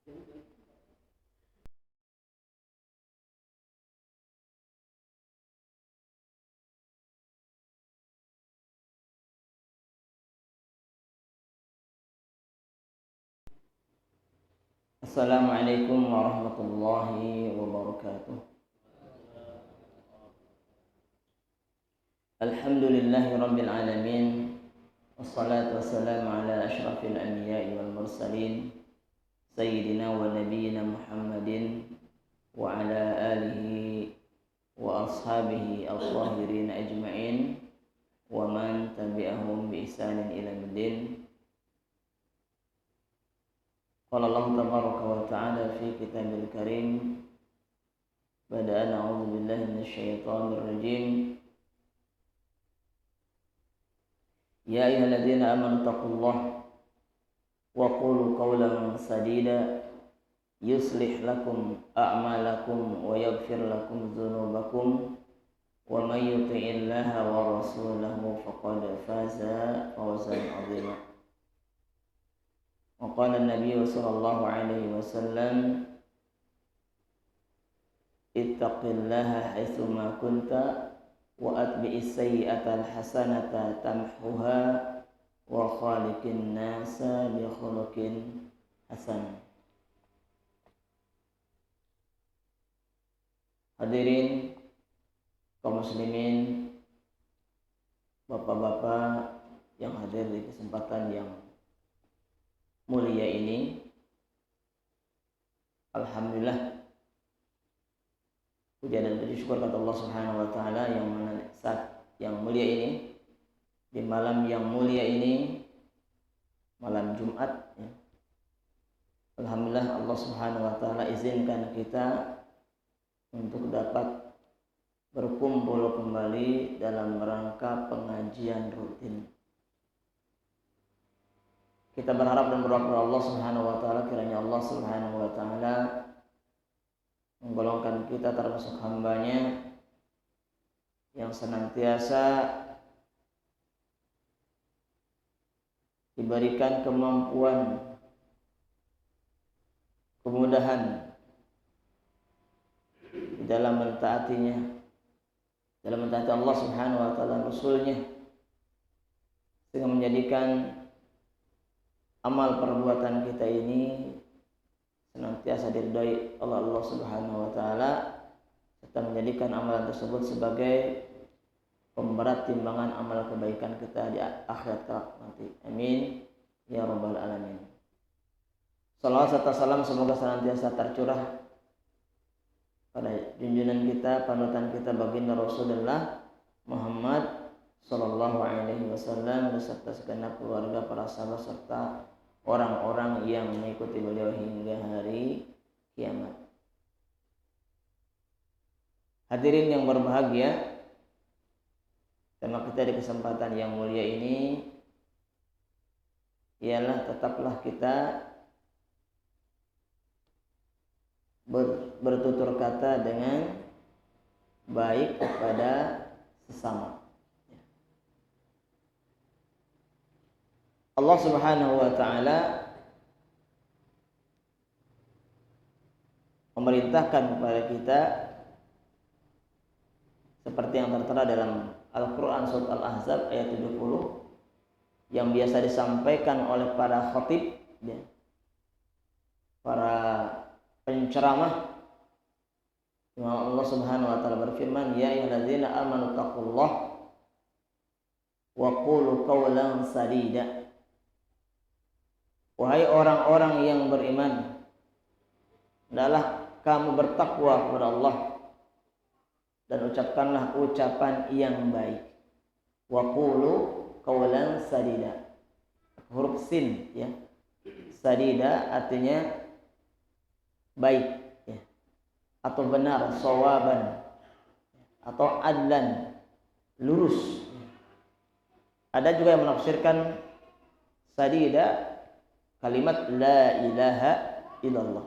Assalamualaikum warahmatullahi wabarakatuh. Alhamdulillahi rabbil alamin. Wassalatu wassalamu ala ashrafil anbiya'i wal mursalin sayyidina wa nabiyyina Muhammadin wa ala alihi wa ashabihi al-tahirin ajma'in wa man tabi'ahum bi ihsanin ila yaumil. Qala Allah tabaraka wa ta'ala fi kitabil karim ba'da a'udzu billahi minasyaitonir rajim. Ya ayyuhalladzina amanu taqullaha wa qulu qawlan sadida yuslih lakum a'malakum wa yaghfir lakum dzunubakum wa may yuti'illaha wa rasulahu faqad faza fawzan 'azima. Wa qala an-nabiy sallallahu alaihi wasallam ittaqillaha haitsu ma kunta wa atbi'is sayyi'ata al-hasanata tamhuha wa khaliqin nasa bi khuluqin hasan. Hadirin kaum muslimin, bapak-bapak yang hadir di kesempatan yang mulia ini, alhamdulillah puja dan puji syukur kepada Allah Subhanahu wa taala yang saat yang mulia ini, di malam yang mulia ini, malam Jumat ya. Alhamdulillah Allah Subhanahu wa taala izinkan kita untuk dapat berkumpul kembali dalam rangka pengajian rutin. Kita berharap dan berdoa kepada Allah Subhanahu wa taala kiranya Allah Subhanahu wa taala menggolongkan kita termasuk hamba-Nya yang senantiasa diberikan kemampuan, kemudahan di dalam mentaatinya, dalam mentaati Allah Subhanahu wa taala, Rasul-Nya, sehingga menjadikan amal perbuatan kita ini senantiasa diridhai oleh Allah Subhanahu wa taala, serta menjadikan amalan tersebut sebagai pemberat timbangan amal kebaikan kita di akhirat kelak nanti. Amin ya rabbal alamin. Salawat serta salam semoga senantiasa tercurah pada junjungan kita, panutan kita, baginda Rasulullah Muhammad sallallahu alaihi wasallam beserta segenap keluarga, para sahabat serta orang-orang yang mengikuti beliau hingga hari kiamat. Hadirin yang berbahagia, tema kita di kesempatan yang mulia ini ialah tetaplah kita bertutur kata dengan baik kepada sesama. Allah Subhanahu wa taala memerintahkan kepada kita seperti yang tertera dalam Al-Qur'an surat Al-Ahzab ayat 70 yang biasa disampaikan oleh para khatib ya, para penceramah. Allah Subhanahu wa taala berfirman, ya ayyuhalladzina amanu taqullaha wa qulu qawlan sadida. Wahai orang-orang yang beriman, hendaklah kamu bertakwa kepada Allah dan ucapkanlah ucapan yang baik. Wa qulu qawlan sadida. Huruf sin ya. Sadida artinya baik ya. Atau benar, sawaban atau adlan, lurus. Ada juga yang menafsirkan sadida kalimat la ilaha illallah,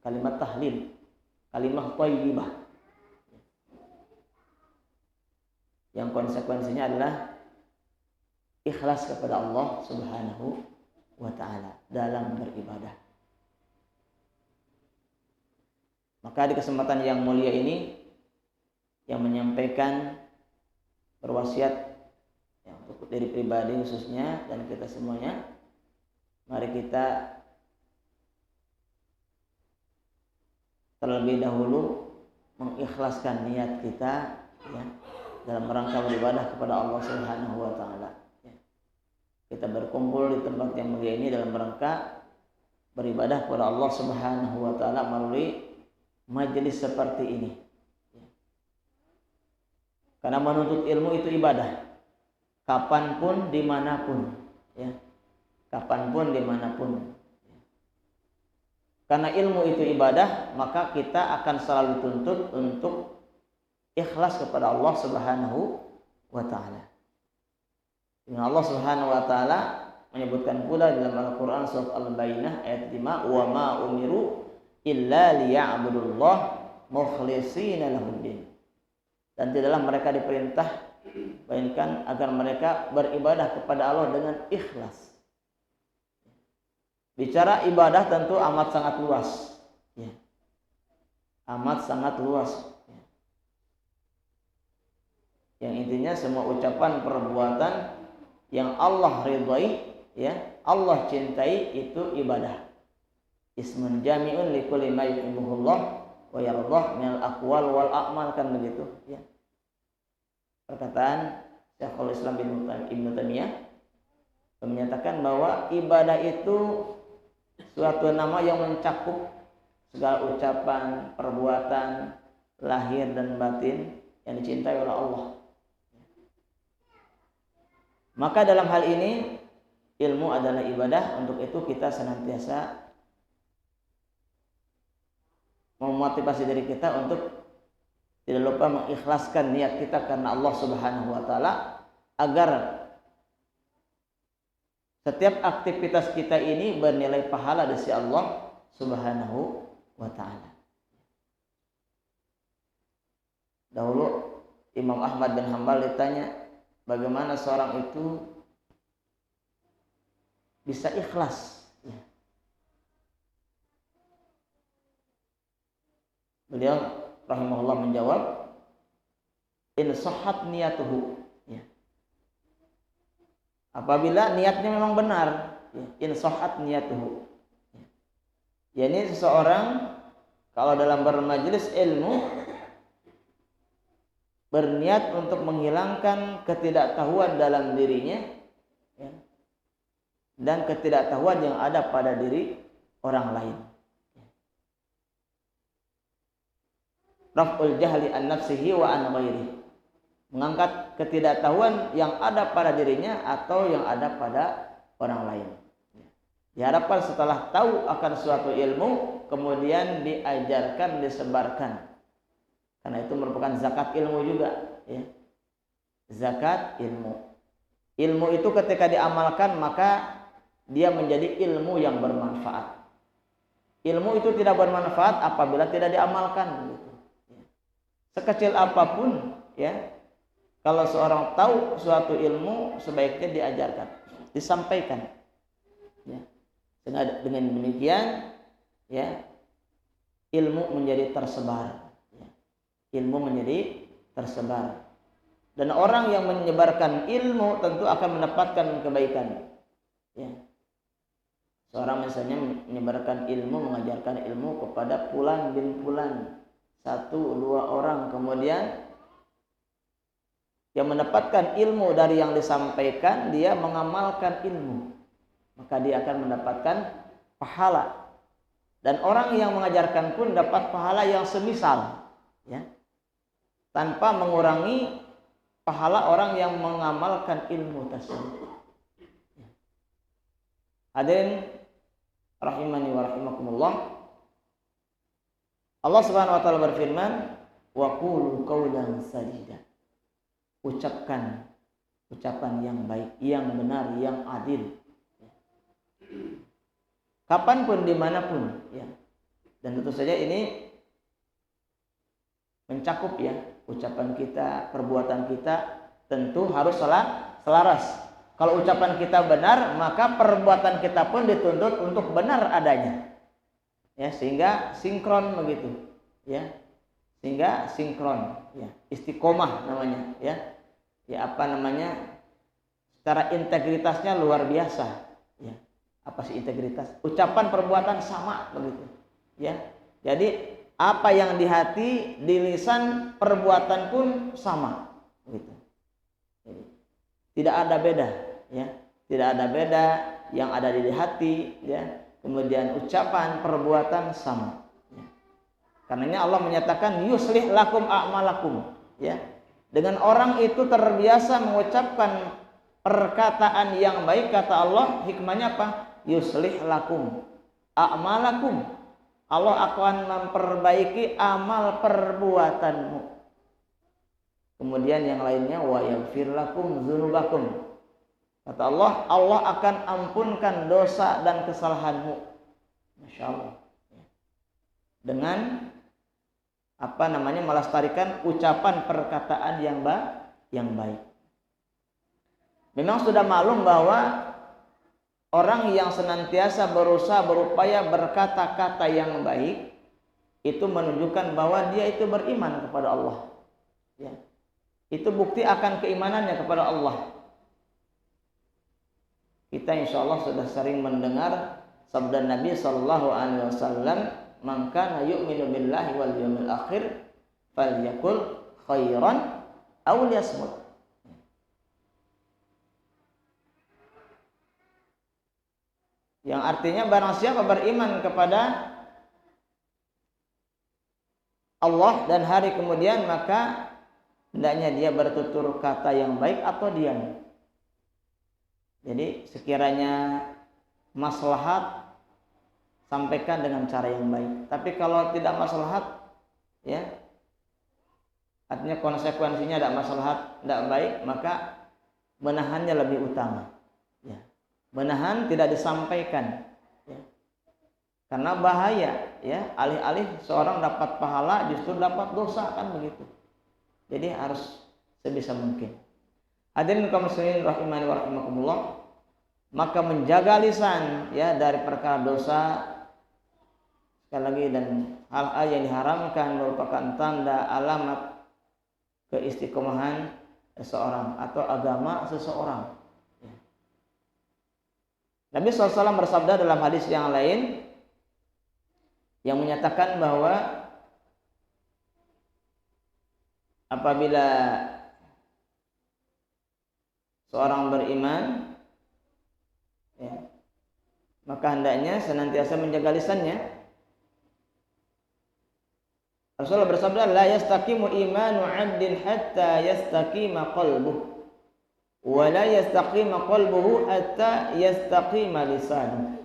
kalimat tahlil, kalimat thayyibah, yang konsekuensinya adalah ikhlas kepada Allah Subhanahu wa ta'ala dalam beribadah. Maka di kesempatan yang mulia ini yang menyampaikan berwasiat ya, untuk diri pribadi khususnya dan kita semuanya, mari kita terlebih dahulu mengikhlaskan niat kita ya, dalam rangka beribadah kepada Allah Subhanahu wa taala. Ya. Kita berkumpul di tempat yang mulia ini dalam rangka beribadah kepada Allah Subhanahu wa taala melalui majelis seperti ini. Ya. Karena menuntut ilmu itu ibadah. Kapanpun, dimanapun, ya. Kapanpun, dimanapun. Karena ilmu itu ibadah, maka kita akan selalu dituntut untuk ikhlas kepada Allah Subhanahu wa taala. Allah Subhanahu wa taala menyebutkan pula dalam Al-Qur'an surat Al-Baqarah ayat 5, "Wa ma umiru illa liya'budullah mukhlishina lahuddin." Dan tidaklah mereka diperintah melainkan agar mereka beribadah kepada Allah dengan ikhlas. Bicara ibadah tentu amat sangat luas, ya. Amat sangat luas. Ya. Yang intinya semua ucapan perbuatan yang Allah ridhai, ya, Allah cintai itu ibadah. Ismun jami'un likulli ma yuhibbuhullah wa yardah minal aqwal wal a'mal, kan begitu, ya. Perkataan Syekhul Islam Ibnu Taimiyah menyatakan bahwa ibadah itu suatu nama yang mencakup segala ucapan, perbuatan, lahir dan batin yang dicintai oleh Allah. Maka dalam hal ini ilmu adalah ibadah. Untuk itu kita senantiasa memotivasi diri kita untuk tidak lupa mengikhlaskan niat kita karena Allah Subhanahu wa taala, agar setiap aktivitas kita ini bernilai pahala dari sisi Allah Subhanahu wa taala. Dahulu Imam Ahmad bin Hanbal ditanya, bagaimana seorang itu bisa ikhlas? Ya. Beliau rahimahullah menjawab, in sahhat niyatuhu. Ya. Apabila niatnya memang benar, in sahhat niyatuhu. Ya, ini seseorang kalau dalam bermajelis ilmu berniat untuk menghilangkan ketidaktahuan dalam dirinya, ya, dan ketidaktahuan yang ada pada diri orang lain. Raf'ul jahli an nafsihi wa an ghairihi. Mengangkat ketidaktahuan yang ada pada dirinya atau yang ada pada orang lain. Diharapkan setelah tahu akan suatu ilmu, kemudian diajarkan, disebarkan. Karena itu merupakan zakat ilmu juga, ya. Zakat ilmu. Ilmu itu ketika diamalkan maka dia menjadi ilmu yang bermanfaat. Ilmu itu tidak bermanfaat apabila tidak diamalkan. Gitu. Sekecil apapun, ya, kalau seorang tahu suatu ilmu sebaiknya diajarkan, disampaikan. Ya. Dengan demikian, ya, ilmu menjadi tersebar. Ya. Ilmu menjadi tersebar. Dan orang yang menyebarkan ilmu tentu akan mendapatkan kebaikan. Ya. Seorang misalnya menyebarkan ilmu, mengajarkan ilmu kepada Fulan bin Fulan, 1, 2 orang, kemudian yang mendapatkan ilmu dari yang disampaikan, dia mengamalkan ilmu, maka dia akan mendapatkan pahala. Dan orang yang mengajarkan pun dapat pahala yang semisal, ya, tanpa mengurangi pahala orang yang mengamalkan ilmu tersebut. Hadirin rahimani wa rahimakumullah. Allah Subhanahu wa taala berfirman, wa qulu qawlan sadida. Ucapkan ucapan yang baik, yang benar, yang adil. Kapanpun, dimanapun, ya. Dan tentu saja ini mencakup, ya, ucapan kita, perbuatan kita tentu harus selaras. Kalau ucapan kita benar, maka perbuatan kita pun dituntut untuk benar adanya. Ya, sehingga sinkron begitu. ya, sehingga sinkron, ya, istiqomah namanya, ya, secara integritasnya luar biasa, ya. Apa sih integritas? Ucapan perbuatan sama begitu, ya. Jadi apa yang di hati, di lisan, perbuatan pun sama, begitu. Jadi, tidak ada beda, ya, tidak ada beda yang ada di hati, ya. Kemudian ucapan, perbuatan sama. Ya. Karenanya Allah menyatakan yuslih lakum a'malakum, ya. Dengan orang itu terbiasa mengucapkan perkataan yang baik, kata Allah, hikmahnya apa? Yuslih lakum a'malakum. Allah akan memperbaiki amal perbuatanmu. Kemudian yang lainnya wa yaghfir lakum dzunubakum. Kata Allah, Allah akan ampunkan dosa dan kesalahanmu. Masya Allah. Dengan melestarikan ucapan perkataan yang baik. Memang sudah maklum bahwa orang yang senantiasa berusaha berupaya berkata-kata yang baik itu menunjukkan bahwa dia itu beriman kepada Allah. Ya. Itu bukti akan keimanannya kepada Allah. Kita insya Allah sudah sering mendengar sabda Nabi Sallallahu Alaihi Wasallam, "Man kana yu'minu billahi wal yawmil akhir, falyakul khairan aw liyasmut." Yang artinya barang siapa beriman kepada Allah dan hari kemudian, maka hendaknya dia bertutur kata yang baik atau diam. Jadi sekiranya maslahat, sampaikan dengan cara yang baik. Tapi kalau tidak maslahat, ya, artinya konsekuensinya tidak maslahat, tidak baik, maka menahannya lebih utama. Ya. Menahan, tidak disampaikan, ya. Karena bahaya, ya, alih-alih seorang dapat pahala justru dapat dosa, kan begitu. Jadi harus sebisa mungkin. Hadirin kaum muslimin rahimani wa rahimakumullah, maka menjaga lisan, ya, dari perkara dosa, sekali lagi, dan hal-hal yang diharamkan merupakan tanda alamat keistiqomahan seseorang atau agama seseorang. Nabi SAW bersabda dalam hadis yang lain yang menyatakan bahwa apabila seorang beriman, ya, maka hendaknya senantiasa menjaga lisannya. Rasulullah bersabda, la yastaqimu imanu 'abdin hatta yastaqima qalbuh, wa la yastaqima qalbuhu hatta yastaqima lisanuh.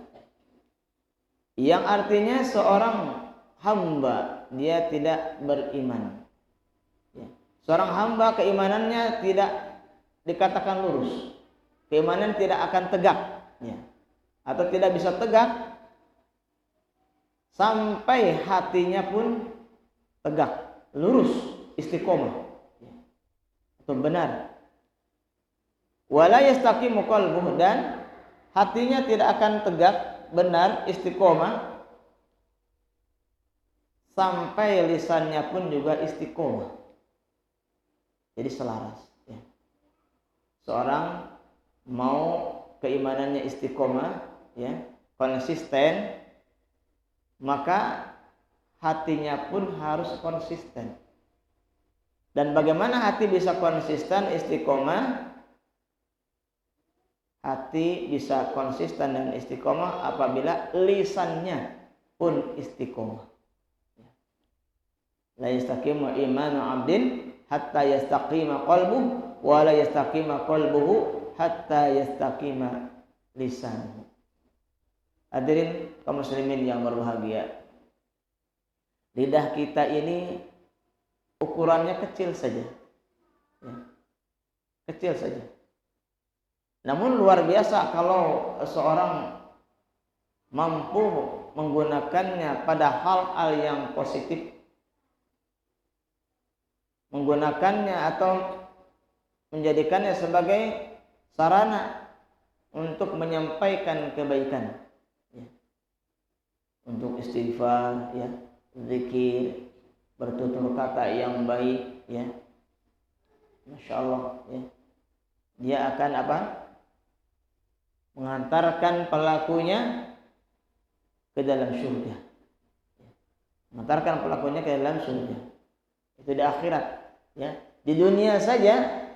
Yang artinya seorang hamba dia tidak beriman, ya. Seorang hamba keimanannya tidak dikatakan lurus, keimanan tidak akan tegak, ya, atau tidak bisa tegak sampai hatinya pun tegak, lurus, istiqomah, ya, atau benar. Wala yastaqimu qalbuhu, dan hatinya tidak akan tegak, benar, istiqomah sampai lisannya pun juga istiqomah. Jadi selaras, ya. Seorang mau keimanannya istiqomah, ya, konsisten, maka hatinya pun harus konsisten. Dan bagaimana hati bisa konsisten istiqomah? Hati bisa konsisten dan istiqomah apabila lisannya pun istiqomah. La yastaqimu imanu 'abdin hatta yastaqima qalbuhu, wa la yastaqima qalbuhu hatta yastaqima lisanuhu. Hadirin kaum muslimin yang berbahagia, lidah kita ini ukurannya kecil saja, ya, kecil saja. Namun luar biasa kalau seorang mampu menggunakannya pada hal-hal yang positif, menggunakannya atau menjadikannya sebagai sarana untuk menyampaikan kebaikan, ya, untuk istighfar, ya, zikir, bertutur kata yang baik, ya. Masya Allah, ya. Dia akan apa? Mengantarkan pelakunya ke dalam surga. Mengantarkan pelakunya ke dalam surga. Itu di akhirat, ya. Di dunia saja,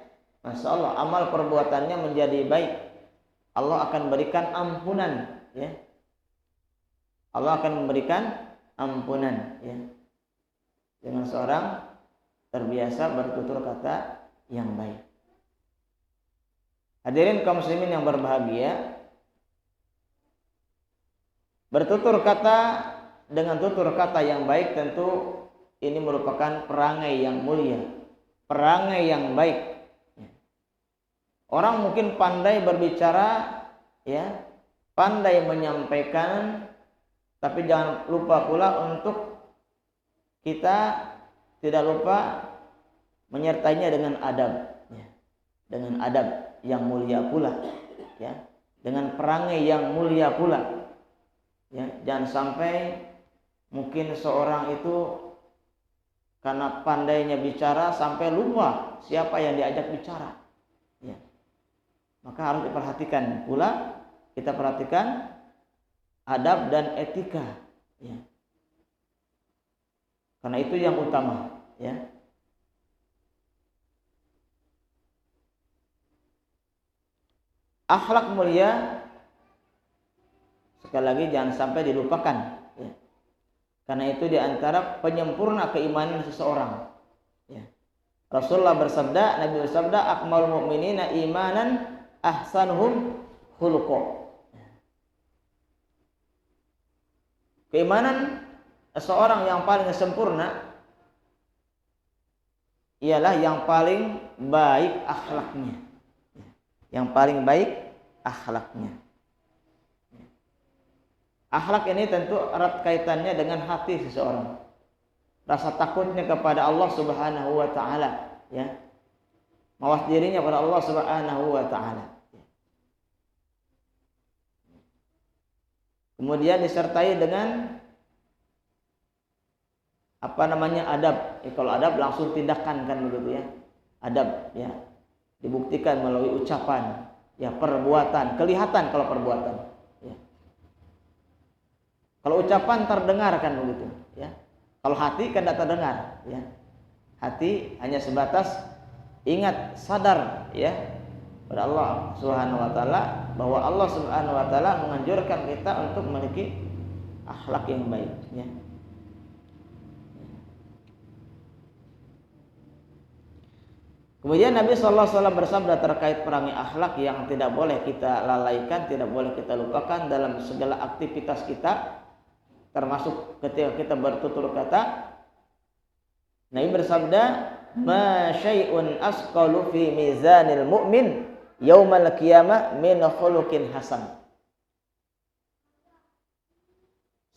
Masya Allah, amal perbuatannya menjadi baik. Allah akan berikan ampunan, ya. Allah akan memberikan ampunan, ya. Dengan seorang terbiasa bertutur kata yang baik. Hadirin kaum muslimin yang berbahagia, bertutur kata dengan tutur kata yang baik tentu ini merupakan perangai yang mulia, perangai yang baik. Orang mungkin pandai berbicara, ya, pandai menyampaikan, tapi jangan lupa pula untuk kita tidak lupa menyertainya dengan adab, ya. Dengan adab yang mulia pula, ya. Dengan perangai yang mulia pula, ya. Jangan sampai mungkin seorang itu karena pandainya bicara sampai lupa siapa yang diajak bicara, ya. Maka harus diperhatikan pula, kita perhatikan adab dan etika, ya. Karena itu yang utama, ya. Akhlak mulia sekali lagi jangan sampai dilupakan, ya. Karena itu diantara penyempurna keimanan seseorang, ya. Rasulullah bersabda, Nabi bersabda, akmalul mu'minina imanan ahsanuhum khuluqa. Keimanan seorang yang paling sempurna ialah yang paling baik akhlaknya, yang paling baik akhlaknya. Akhlak ini tentu erat kaitannya dengan hati seseorang, rasa takutnya kepada Allah Subhanahu wa taala, ya. Mawas dirinya pada Allah Subhanahu wa taala. Kemudian disertai dengan adab. Kalau adab langsung tindakan, kan begitu, ya. Adab, ya, dibuktikan melalui ucapan, ya, perbuatan, kelihatan kalau perbuatan, ya. Kalau ucapan terdengar, kan begitu, ya. Kalau hati kan tidak terdengar, ya. Hati hanya sebatas ingat, sadar, ya, pada Allah Subhanahu wa taala, bahwa Allah Subhanahu wa taala menganjurkan kita untuk memiliki akhlak yang baik, ya. Kemudian Nabi sallallahu alaihi wasallam bersabda terkait perangai akhlak yang tidak boleh kita lalaikan, tidak boleh kita lupakan dalam segala aktivitas kita, termasuk ketika kita bertutur kata. Nabi bersabda, "Ma syai'un asqalu fi mizanil mu'min yaumal qiyamah min khuluqin hasan."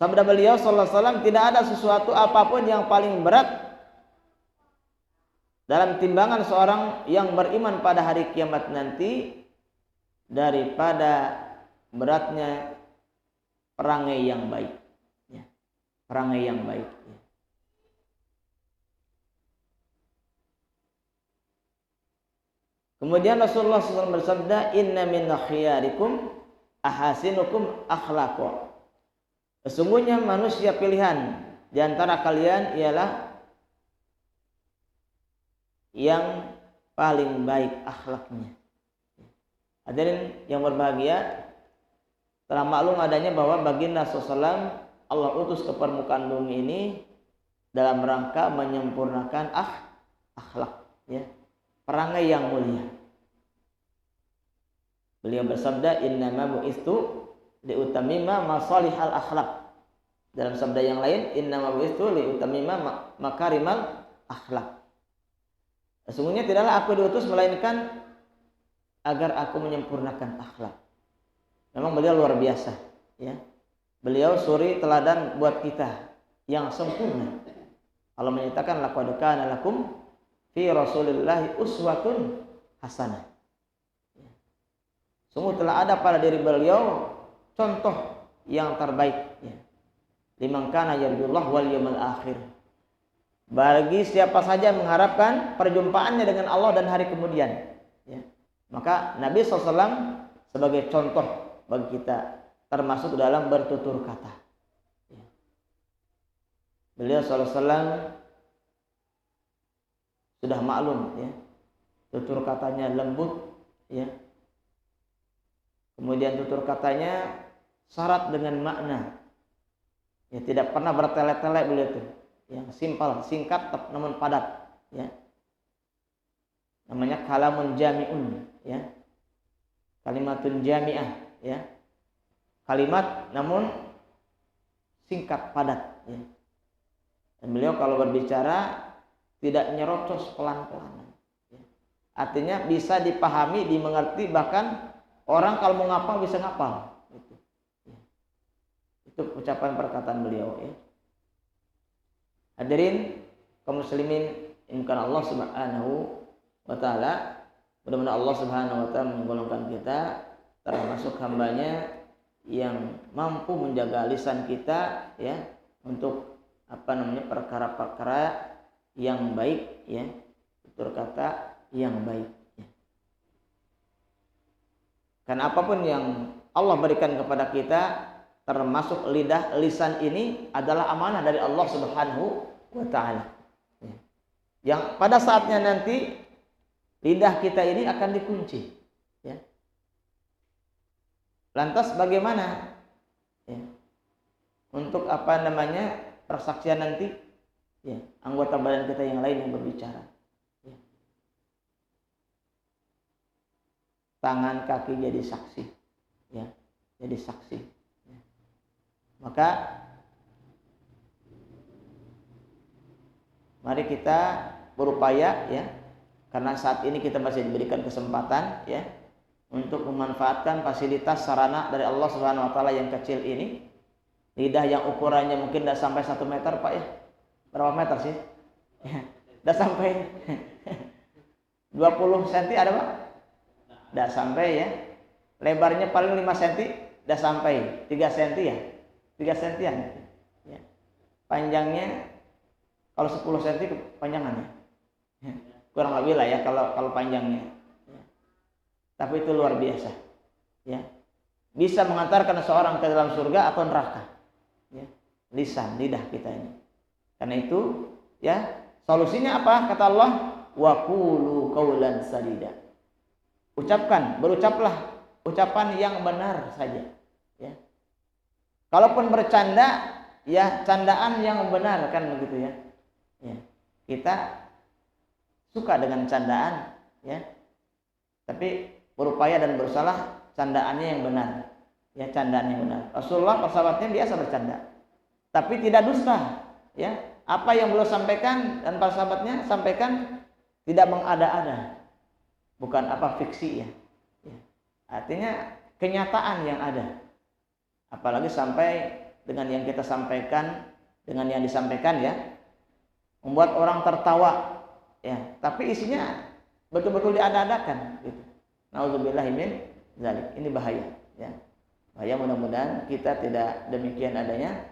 Sabda beliau sallallahu alaihi wasallam, tidak ada sesuatu apapun yang paling berat dalam timbangan seorang yang beriman pada hari kiamat nanti daripada beratnya perangai yang baik, ya. Perangai yang baik, ya. Kemudian Rasulullah SAW bersabda, inna min khiyarikum ahasinukum akhlaqo. Sesungguhnya manusia pilihan di antara kalian ialah yang paling baik akhlaknya. Hadirin yang berbahagia, telah maklum adanya bahwa baginda SAW Allah utus ke permukaan bumi ini dalam rangka menyempurnakan akhlak, ya, perangai yang mulia. Beliau bersabda, innama bu'istu liutamima masalihal akhlak. Dalam sabda yang lain, innama bu'istu liutamima makarimal akhlak. Sesungguhnya tidaklah aku diutus melainkan agar aku menyempurnakan akhlak. Memang beliau luar biasa, ya. Beliau suri teladan buat kita yang sempurna. Allah menyatakan, laqad kana lakum fi Rasulillahi uswatun hasanah. Sungguh telah ada pada diri beliau contoh yang terbaik, ya. Liman kana yarjullah wal yawmal akhir. bagi siapa saja mengharapkan perjumpaannya dengan Allah dan hari kemudian. Ya. Maka Nabi SAW sebagai contoh bagi kita, termasuk dalam bertutur kata. Ya. Beliau SAW sudah maklum, ya, tutur katanya lembut, ya. Kemudian tutur katanya syarat dengan makna. Ya, tidak pernah bertele-tele beliau itu. Yang simpel, singkat namun padat, ya. Namanya kalamun jami'un, ya. Kalimatun jami'ah, ya. Kalimat namun singkat, padat, ya. Dan beliau kalau berbicara tidak nyerocos pelan-pelan, ya. Artinya bisa dipahami, dimengerti, bahkan orang kalau mau ngapal bisa ngapal, gitu. Ya. Itu ucapan perkataan beliau, ya. Hadirin kaum muslimin dimulakan Allah Subhanahu wa taala, mudah-mudahan Allah Subhanahu wa taala menggolongkan kita termasuk hambanya yang mampu menjaga lisan kita, ya, untuk perkara-perkara yang baik, ya, tutur kata yang baik, ya. Karena apapun yang Allah berikan kepada kita, termasuk lisan ini adalah amanah dari Allah Subhanahu wa ta'ala, ya. Yang pada saatnya nanti lidah kita ini akan dikunci, ya. Lantas bagaimana, ya, untuk persaksian nanti, ya, anggota badan kita yang lain yang berbicara, ya. Tangan kaki jadi saksi, ya, jadi saksi, ya. Maka mari kita berupaya, ya, karena saat ini kita masih diberikan kesempatan, ya, untuk memanfaatkan fasilitas sarana dari Allah Subhanahu wa taala yang kecil ini. Lidah yang ukurannya mungkin tidak sampai 1 meter, Pak, ya. Berapa meter sih? Ya, tidak sampai 20 cm ada, Pak? Tidak sampai, ya. Lebarnya paling 5 cm, tidak sampai 3 cm, ya. 3 cm, ya. Panjangnya kalau 10 cm kepanjangan, ya. Kurang lebih lah, ya, kalau panjangnya, ya. Tapi itu luar biasa, ya. Bisa mengantarkan seorang ke dalam surga atau neraka, ya. Lisan, lidah kita ini. Karena itu, ya, solusinya apa? Kata Allah, wa qulu qaulan sadida. Berucaplah ucapan yang benar saja, ya. Kalaupun bercanda, ya, candaan yang benar, kan begitu, ya. Ya. Kita suka dengan candaan, ya. Tapi berupaya dan berusaha candaannya yang benar, ya, candaan yang benar. Rasulullah persahabatnya biasa bercanda, tapi tidak dusta, ya. Apa yang beliau sampaikan dan para sahabatnya sampaikan tidak mengada-ada, bukan fiksi, ya. Ya. Artinya kenyataan yang ada. Apalagi sampai dengan yang kita sampaikan, dengan yang disampaikan, ya, membuat orang tertawa, ya, tapi isinya betul-betul diada-adakan, gitu. Nauzubillahi min dzalik. Ini bahaya, ya. Bahaya, mudah-mudahan kita tidak demikian adanya,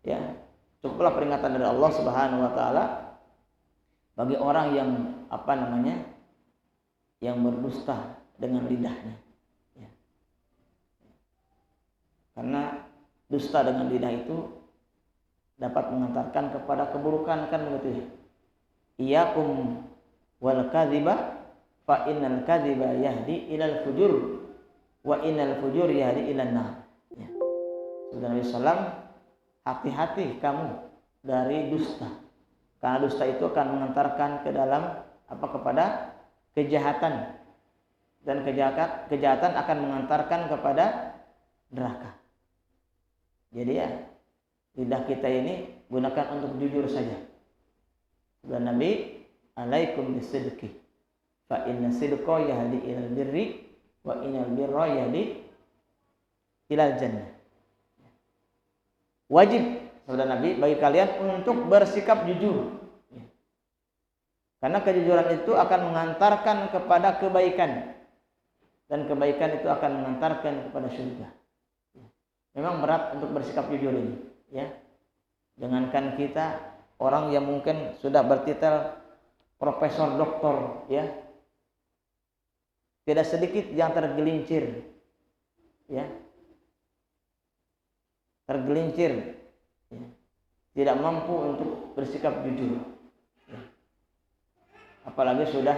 ya. Cukuplah peringatan dari Allah Subhanahu wa taala bagi orang yang yang berdusta dengan lidahnya, ya. Karena dusta dengan lidah itu dapat mengantarkan kepada keburukan, kan begitu, ya. Iyyakum wal kadziba fa innal kadziba yahdi ilal fujur wa innal fujur yahdi ilan nar, ya. Sabda Nabi sallam, hati-hati kamu dari dusta, karena dusta itu akan mengantarkan ke dalam kepada kejahatan, dan kejahatan akan mengantarkan kepada neraka. Jadi, ya, lidah kita ini gunakan untuk jujur saja. Dan Nabi, alaikum bisidqi fa inna sidqa yahdi ilal birri wa innal birra yahdi ilal jannah. Wajib, sabda Nabi, bagi kalian untuk bersikap jujur, ya. Karena kejujuran itu akan mengantarkan kepada kebaikan, dan kebaikan itu akan mengantarkan kepada surga. Memang berat untuk bersikap jujur ini, ya. Jangankan kita, orang yang mungkin sudah bertitel profesor doktor, ya, tidak sedikit yang tergelincir, ya, tergelincir, ya, tidak mampu untuk bersikap jujur, ya. Apalagi sudah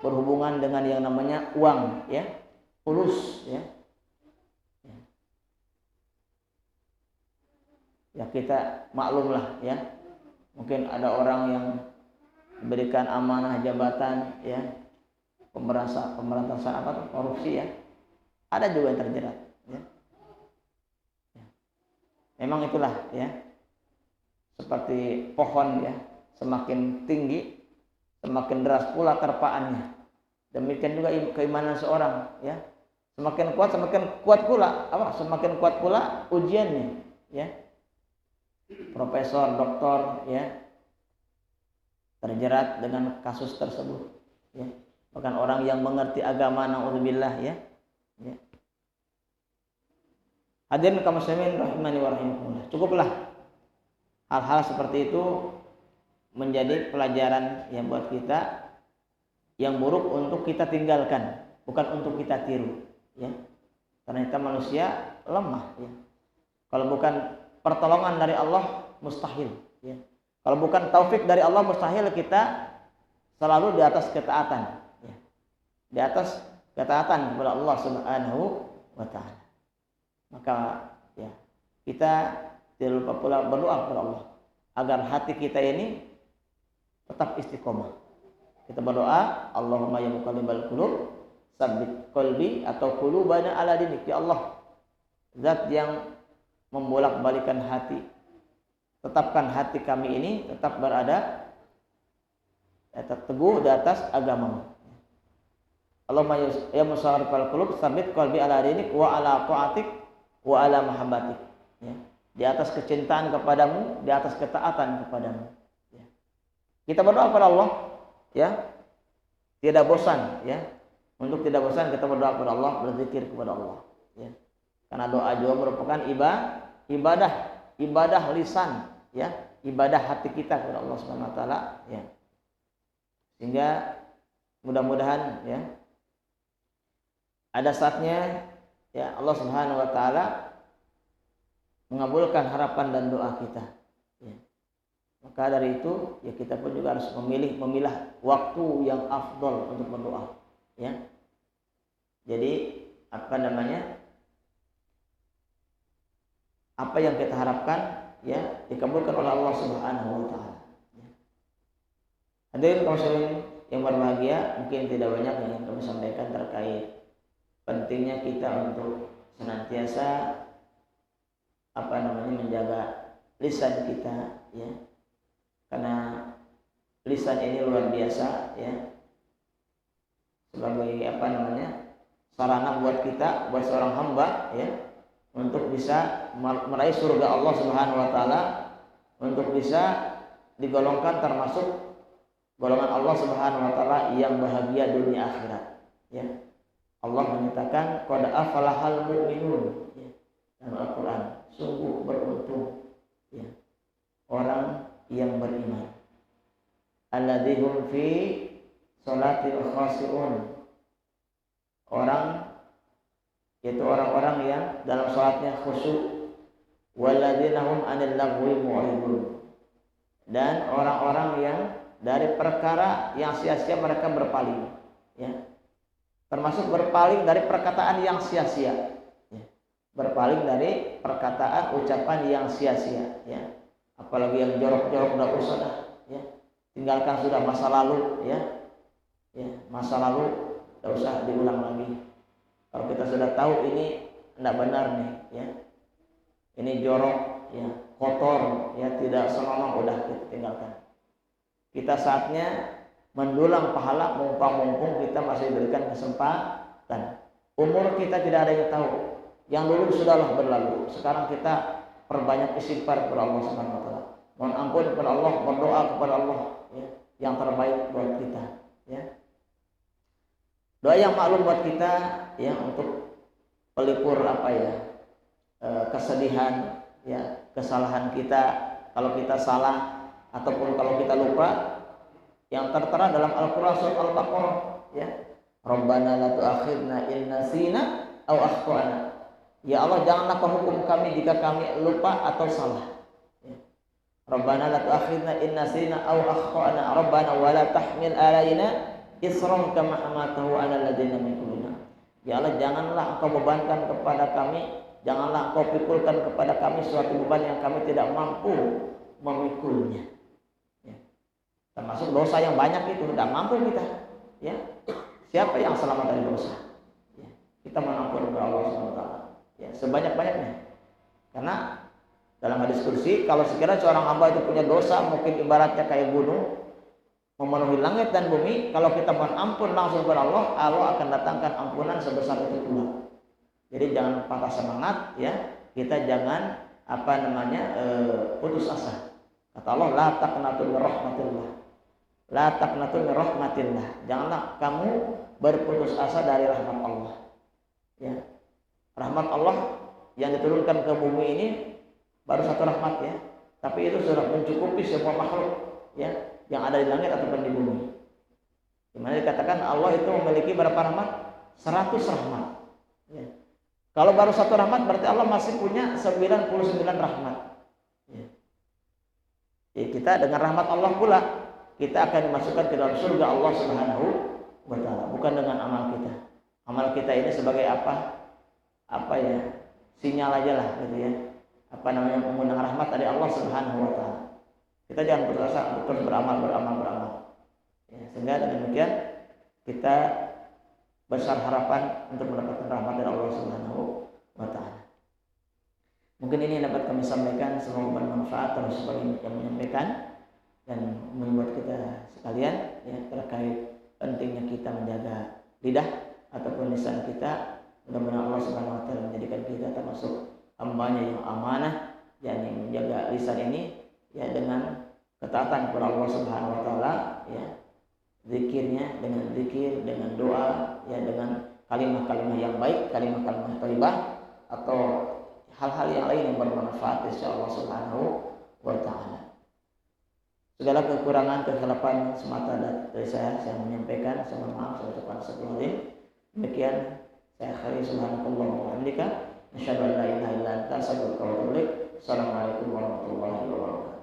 berhubungan dengan yang namanya uang, ya, fulus, ya. Ya kita maklumlah, ya, mungkin ada orang yang diberikan amanah jabatan, ya, pemberantasan korupsi, ya, ada juga yang terjerat, ya. Memang itulah, ya, seperti pohon, ya, semakin tinggi semakin deras pula terpaannya. Demikian juga keimanan seorang, ya, semakin kuat pula semakin kuat pula ujiannya, ya. Profesor, doktor, ya, terjerat dengan kasus tersebut, ya. Bahkan orang yang mengerti agama, naudzubillah, ya, ya. Hadirin kaum muslimin rahimani wa rahimakumullah. Cukuplah hal-hal seperti itu menjadi pelajaran yang buat kita, yang buruk untuk kita tinggalkan, bukan untuk kita tiru, ya. Karena kita manusia lemah, ya. Kalau bukan pertolongan dari Allah, mustahil, ya. Kalau bukan taufik dari Allah, mustahil kita selalu di atas ketaatan, ya. Di atas ketaatan kepada Allah Subhanahu wa ta'ala. Maka, ya, kita tidak lupa pula berdoa kepada Allah agar hati kita ini tetap istiqomah. Kita berdoa, Allahumma ya muqallibal qulub, tsabbit qalbi atau qulubana ala dinik. Ya Allah, zat yang membolak-balikan hati, tetapkan hati kami ini tetap berada, tetap teguh di atas agamamu. Allahumma ya musarrifal qulub, tsabbit qalbi ala dinik wa ala ta'atik wa ala mahabbatik, ya. Di atas kecintaan kepadamu, di atas ketaatan kepadamu, ya. Kita berdoa kepada Allah, ya, tidak bosan, ya. Untuk tidak bosan kita berdoa kepada Allah, berzikir kepada Allah, ya. Karena doa juga merupakan ibadah lisan, ya, ibadah hati kita kepada Allah Subhanahu wa taala, ya. Sehingga mudah-mudahan, ya, ada saatnya, ya, Allah Subhanahu wa taala mengabulkan harapan dan doa kita, ya. Maka dari itu, ya, kita pun juga harus memilah waktu yang afdol untuk berdoa, ya. Jadi apa yang kita harapkan, ya, dikabulkan oleh Allah Subhanahu wa taala, ya. Hadirin kaum muslimin yang berbahagia, mungkin tidak banyak yang kami sampaikan terkait pentingnya kita untuk senantiasa menjaga lisan kita, ya. Karena lisan ini luar biasa, ya, sebagai sarana buat kita, buat seorang hamba, ya, untuk bisa meraih surga Allah Subhanahu wa taala, untuk bisa digolongkan termasuk golongan Allah Subhanahu wa taala yang bahagia dunia akhirat, ya. Allah menyatakan qad aflahal mu'minun, ya, dalam Al-Qur'an, sungguh beruntung, ya, orang yang beriman. Alladzihum fi sholatil khashi'un, orang-orang yang dalam salatnya khusyuk. Walladzina hum 'anil lagwi mu'ridun, dan orang-orang yang dari perkara yang sia-sia mereka berpaling, ya. Termasuk berpaling dari perkataan yang sia-sia, ya. Berpaling dari perkataan ucapan yang sia-sia, ya. Apalagi yang jorok-jorok udah usah dah, ya. Tinggalkan sudah masa lalu, ya. Ya, masa lalu tidak usah diulang lagi. Kalau kita sudah tahu ini tidak benar nih, ya, ini jorok, ya, kotor, ya, tidak senonoh, udah kita tinggalkan. Kita saatnya mendulang pahala mumpung kita masih diberikan kesempatan. Umur kita tidak ada yang tahu. Yang dulu sudahlah berlalu. Sekarang kita perbanyak istighfar kepada Allah Subhanahu wa taala. Mohon ampun kepada Allah, berdoa kepada Allah, ya, yang terbaik buat kita, ya. Doa yang maklum buat kita, ya, untuk pelipur kesedihan, ya, kesalahan kita. Kalau kita salah, ataupun kalau kita lupa, yang tertera dalam Al-Qur'an surat Al-Baqarah, ya. Rabbana la tu'akhidna in nasina aw akhtana. Ya Allah, janganlah kau hukum kami jika kami lupa atau salah. Ya. Rabbana la tu'akhidna in nasina aw akhtana. Rabbana wa la tahmil alaina isran kama hamaltahu 'alal ladzina min qablina. Ya Allah, janganlah engkau bebankan kepada kami, janganlah engkau pikulkan kepada kami suatu beban yang kami tidak mampu memikulnya. Ya. Termasuk dosa yang banyak itu tidak mampu kita. Ya. Siapa yang selamat dari dosa? Ya. Kita mengampuni kepada Allah SWT. Ya, sebanyak-banyaknya. Karena dalam hadis kursi, kalau sekiranya seorang hamba itu punya dosa, mungkin ibaratnya kayak gunung memenuhi langit dan bumi, kalau kita mohon ampun langsung kepada Allah, Allah akan datangkan ampunan sebesar itu pula. Jadi jangan patah semangat, ya. Kita jangan putus asa. Kata Allah, la taqnatu min rahmatillah. La taqnatu min rahmatillah. Janganlah kamu berputus asa dari rahmat Allah. Ya. Rahmat Allah yang diturunkan ke bumi ini baru satu rahmat, ya. Tapi itu sudah mencukupi semua makhluk, ya, yang ada di langit ataupun di bumi. Dimana dikatakan Allah itu memiliki berapa rahmat? 100 rahmat. Ya. Kalau baru satu rahmat berarti Allah masih punya 99 rahmat. Ya. Jadi kita dengan rahmat Allah pula kita akan dimasukkan ke dalam surga Allah Subhanahu wa taala, bukan dengan amal kita. Amal kita ini sebagai sinyal aja lah gitu ya. Mengundang rahmat dari Allah Subhanahu wa taala. Kita jangan berasa terus beramal. Ya, sehingga dengan demikian kita besar harapan untuk mendapatkan rahmat dari Allah Subhanahu wa taala. Mungkin ini yang dapat kami sampaikan, semoga bermanfaat terus sebagai yang menyampaikan dan membuat kita sekalian, ya, terkait pentingnya kita menjaga lidah ataupun lisan kita. Mudah-mudahan Allah Subhanahu wa taala menjadikan kita termasuk hamba-Nya yang amanah, yakni menjaga lisan ini, ya, dengan ketaatan kepada Allah Subhanahu wa taala, ya. Zikirnya dengan zikir, dengan doa, ya, dengan kalimat-kalimat yang baik, kalimat-kalimat thayyibah atau hal-hal yang lain yang bermanfaat insyaallah Subhanahu wa taala. Segala kekurangan, kesilapan semata dari saya menyampaikan, saya mohon maaf, saya ucapkan astagfirullahaladzim. Demikian saya akhiri, subhanakallah wa bihamdika, asyhadu an la ilaha illa anta, astaghfiruka wa atubu ilaik. Assalamualaikum warahmatullahi wabarakatuh.